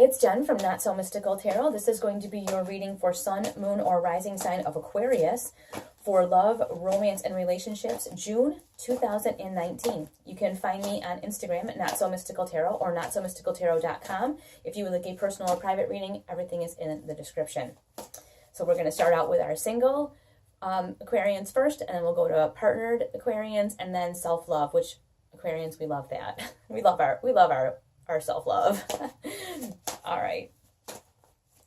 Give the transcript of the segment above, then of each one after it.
it's Jen from Not So Mystical Tarot. This is going to be your reading for Sun, Moon, or Rising sign of Aquarius for love, romance, and relationships, June 2019. You can find me on Instagram at Not So Mystical Tarot or notsomysticaltarot.com. If you would like a personal or private reading, everything is in the description. So we're going to start out with our single Aquarians first, and then we'll go to partnered Aquarians, and then self-love, which Aquarians, we love that. We love our self-love. All right.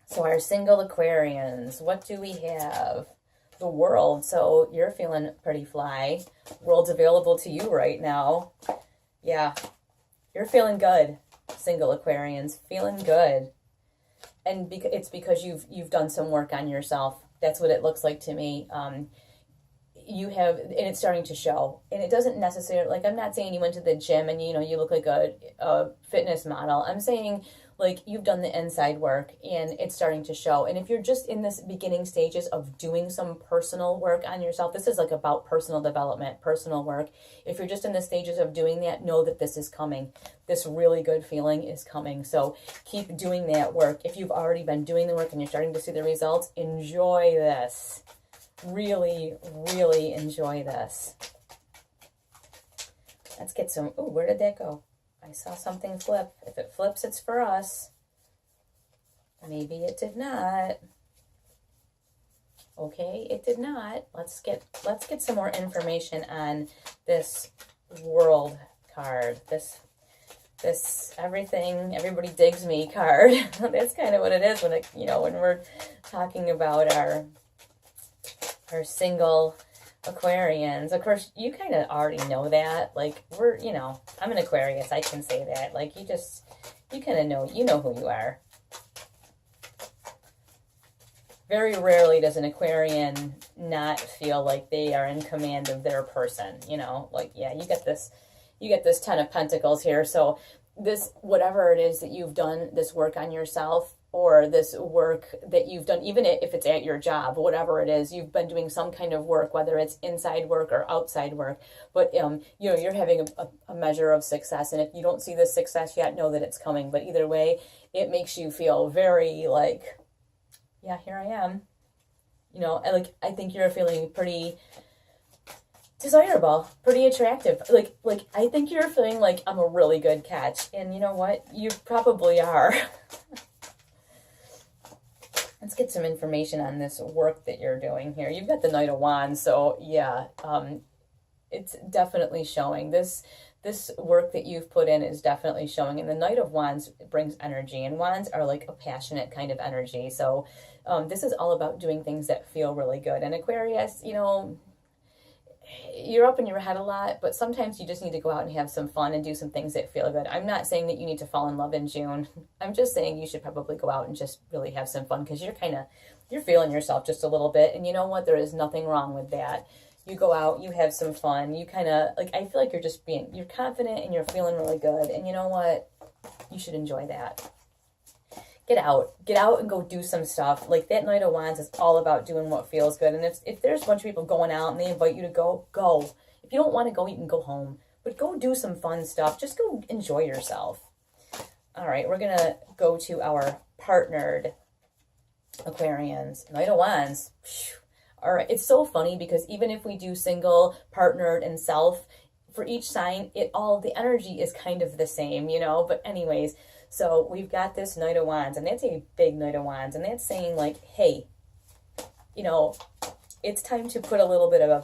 So our single Aquarians, what do we have? The world. So you're feeling pretty fly. World's available to you right now. Yeah. You're feeling good, single Aquarians. Feeling good. And it's because you've done some work on yourself. That's what it looks like to me. You have, and it's starting to show. And it doesn't necessarily, like, I'm not saying you went to the gym and, you know, you look like a fitness model. I'm saying, like, you've done the inside work and it's starting to show. And if you're just in this beginning stages of doing some personal work on yourself, this is like about personal development, personal work. If you're just in the stages of doing that, know that this is coming. This really good feeling is coming. So keep doing that work. If you've already been doing the work and you're starting to see the results, enjoy this. Really, really enjoy this. Let's get some, oh, where did that go? I saw something flip. If it flips, it's for us. Maybe it did not. Okay, it did not. Let's get some more information on this world card. This everything, everybody digs me card. That's kind of what it is when it, you know, when we're talking about our single Aquarians. Of course, you kind of already know that. Like, we're, you know, I'm an Aquarius. I can say that. Like, you kind of know, you know who you are. Very rarely does an Aquarian not feel like they are in command of their person, you know? Like, yeah, you get this 10 of Pentacles here. So this, whatever it is that you've done, this work on yourself, or this work that you've done, even if it's at your job, whatever it is, you've been doing some kind of work, whether it's inside work or outside work. But, you know, you're having a measure of success. And if you don't see this success yet, know that it's coming. But either way, it makes you feel very like, yeah, here I am. You know, I think you're feeling pretty desirable, pretty attractive. Like I think you're feeling like I'm a really good catch. And you know what? You probably are. Let's get some information on this work that you're doing here. You've got the Knight of Wands, so yeah, it's definitely showing. This work that you've put in is definitely showing. And the Knight of Wands brings energy, and wands are like a passionate kind of energy. So this is all about doing things that feel really good. And Aquarius, you know, you're up in your head a lot, but sometimes you just need to go out and have some fun and do some things that feel good. I'm not saying that you need to fall in love in June. I'm just saying you should probably go out and just really have some fun, because you're feeling yourself just a little bit. And you know what? There is nothing wrong with that. You go out, you have some fun. You kind of, like, I feel like you're confident and you're feeling really good. And you know what? You should enjoy that. Get out and go do some stuff. Like, that Knight of Wands is all about doing what feels good. And if there's a bunch of people going out and they invite you to go. If you don't want to go, you can go home. But go do some fun stuff. Just go enjoy yourself. All right, we're going to go to our partnered Aquarians. Knight of Wands. All right, it's so funny because even if we do single, partnered, and self, for each sign, the energy is kind of the same, you know? But anyways, so we've got this Knight of Wands, and that's a big Knight of Wands, and that's saying, like, hey, you know, it's time to put a little bit of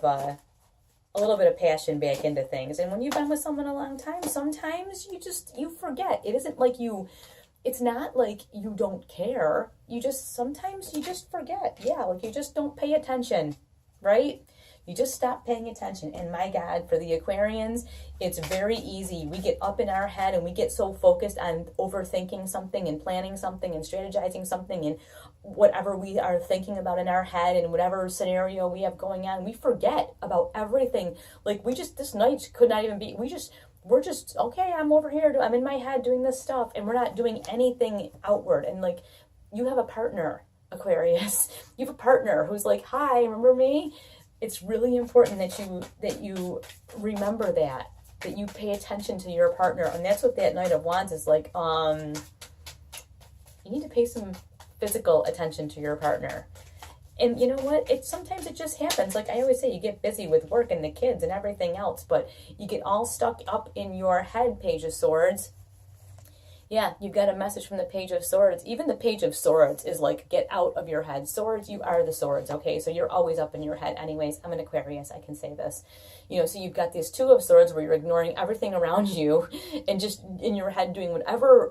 passion back into things. And when you've been with someone a long time, sometimes you forget. It's not like you don't care. Sometimes you just forget. Yeah, like you just don't pay attention, right? You just stop paying attention. And my God, for the Aquarians, it's very easy. We get up in our head and we get so focused on overthinking something and planning something and strategizing something and whatever we are thinking about in our head and whatever scenario we have going on. We forget about everything. Like, this night could not even be, we're just, okay, I'm over here, I'm in my head doing this stuff, and we're not doing anything outward. And like, you have a partner, Aquarius. You have a partner who's like, hi, remember me? It's really important that you remember that you pay attention to your partner. And that's what that Knight of Wands is like. You need to pay some physical attention to your partner. And you know what? Sometimes it just happens. Like I always say, you get busy with work and the kids and everything else, but you get all stuck up in your head, Page of Swords. Yeah, you got a message from the Page of Swords. Even the Page of Swords is like, get out of your head. Swords, you are the swords, okay? So you're always up in your head. Anyways, I'm an Aquarius, I can say this. You know, so you've got these Two of Swords where you're ignoring everything around you and just in your head doing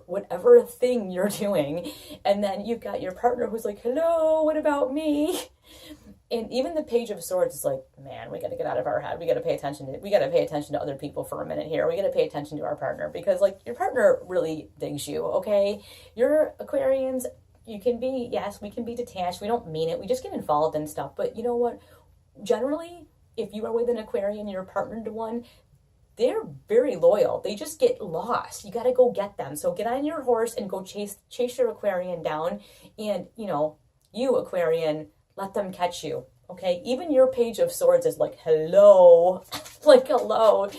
whatever thing you're doing. And then you've got your partner who's like, hello, what about me? And even the Page of Swords is like, man, we got to get out of our head. We got to pay attention to other people for a minute here. We got to pay attention to our partner because like your partner really digs you. Okay. You're Aquarians. We can be detached. We don't mean it. We just get involved in stuff. But you know what? Generally, if you are with an Aquarian, you're partnered to one, they're very loyal. They just get lost. You got to go get them. So get on your horse and go chase your Aquarian down. And you Aquarian, let them catch you, okay? Even your Page of Swords is like, hello, like, hello.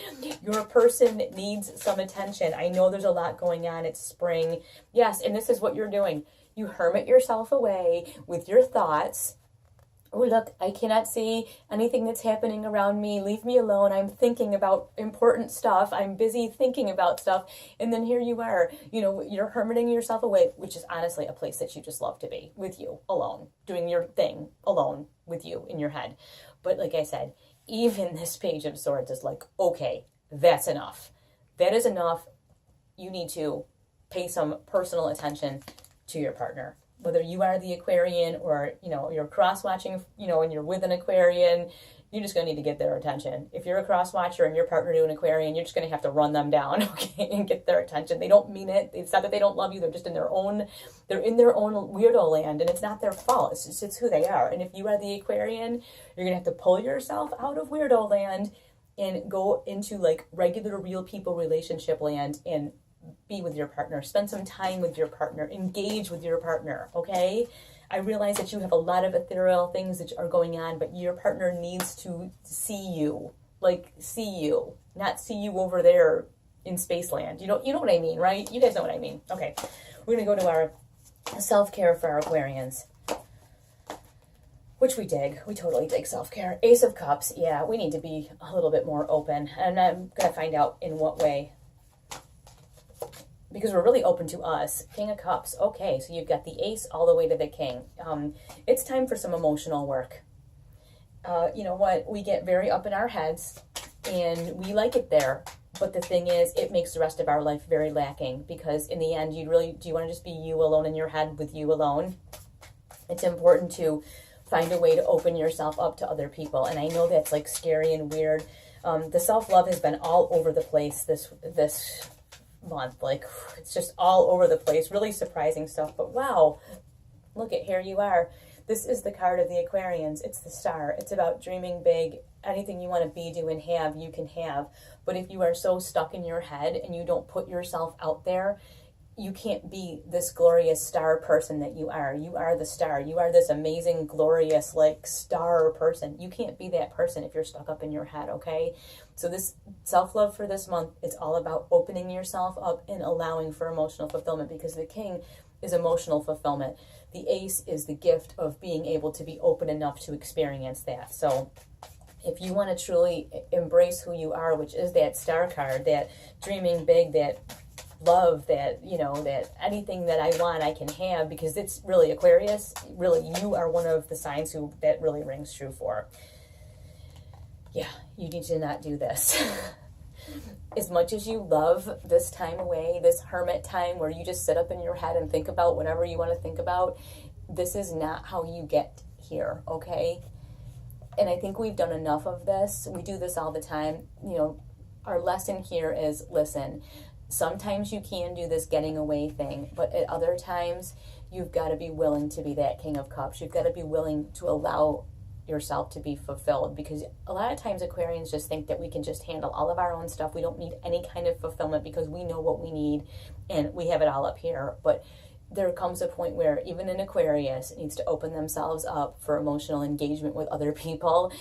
Your person needs some attention. I know there's a lot going on. It's spring. Yes, and this is what you're doing. You hermit yourself away with your thoughts. Oh, look, I cannot see anything that's happening around me. Leave me alone. I'm thinking about important stuff. I'm busy thinking about stuff. And then here you are, you're hermiting yourself away, which is honestly a place that you just love to be, with you alone, doing your thing alone with you in your head. But like I said, even this Page of Swords is like, okay, that's enough. That is enough. You need to pay some personal attention to your partner. Whether you are the Aquarian or, you're cross-watching, and you're with an Aquarian, you're just going to need to get their attention. If you're a cross-watcher and your partner to an Aquarian, you're just going to have to run them down, okay, and get their attention. They don't mean it. It's not that they don't love you. They're just in their own weirdo land, and it's not their fault. It's who they are. And if you are the Aquarian, you're going to have to pull yourself out of weirdo land and go into, like, regular, real people relationship land and be with your partner, spend some time with your partner, engage with your partner, okay? I realize that you have a lot of ethereal things that are going on, but your partner needs to see you, not see you over there in Spaceland. You know what I mean, right? You guys know what I mean. Okay, we're going to go to our self-care for our Aquarians, which we dig. We totally dig self-care. Ace of Cups, yeah, we need to be a little bit more open, and I'm going to find out in what way. Because we're really open to us. King of Cups. Okay, so you've got the Ace all the way to the King. It's time for some emotional work. You know what? We get very up in our heads, and we like it there. But the thing is, it makes the rest of our life very lacking. Because in the end, do you want to just be you alone in your head with you alone? It's important to find a way to open yourself up to other people. And I know that's like scary and weird. The self-love has been all over the place this month. Like, it's just all over the place. Really surprising stuff. But wow, look at, here you are. This is the card of the Aquarians. It's the Star. It's about dreaming big. Anything you want to be, do, and have, you can have. But if you are so stuck in your head and you don't put yourself out there, you can't be this glorious star person that you are. You are the star. You are this amazing, glorious, like, star person. You can't be that person if you're stuck up in your head, okay? So this self-love for this month, it's all about opening yourself up and allowing for emotional fulfillment, because the King is emotional fulfillment. The Ace is the gift of being able to be open enough to experience that. So if you want to truly embrace who you are, which is that Star card, that dreaming big, that love, that, that anything that I want, I can have, because it's really Aquarius. Really, you are one of the signs that really rings true for. Yeah, you need to not do this. As much as you love this time away, this hermit time where you just sit up in your head and think about whatever you want to think about, this is not how you get here, okay? And I think we've done enough of this. We do this all the time. Our lesson here is, listen, sometimes you can do this getting away thing, but at other times, you've got to be willing to be that King of Cups. You've got to be willing to allow yourself to be fulfilled, because a lot of times Aquarians just think that we can just handle all of our own stuff. We don't need any kind of fulfillment because we know what we need and we have it all up here. But there comes a point where even an Aquarius needs to open themselves up for emotional engagement with other people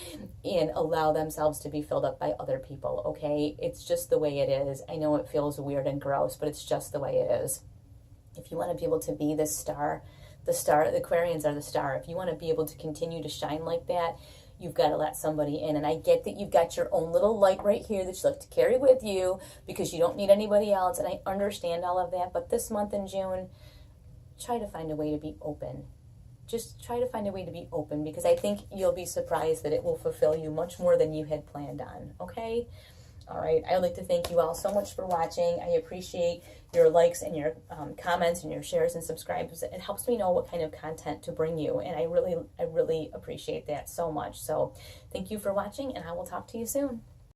and allow themselves to be filled up by other people, okay? It's just the way it is. I know it feels weird and gross, but it's just the way it is. If you want to be able to be the star, the Aquarians are the star. If you want to be able to continue to shine like that, you've got to let somebody in. And I get that you've got your own little light right here that you like to carry with you because you don't need anybody else. And I understand all of that. But this month in June, try to find a way to be open. Just try to find a way to be open, because I think you'll be surprised that it will fulfill you much more than you had planned on, okay? All right, I would like to thank you all so much for watching. I appreciate your likes and your comments and your shares and subscribes. It helps me know what kind of content to bring you, and I really appreciate that so much. So thank you for watching, and I will talk to you soon.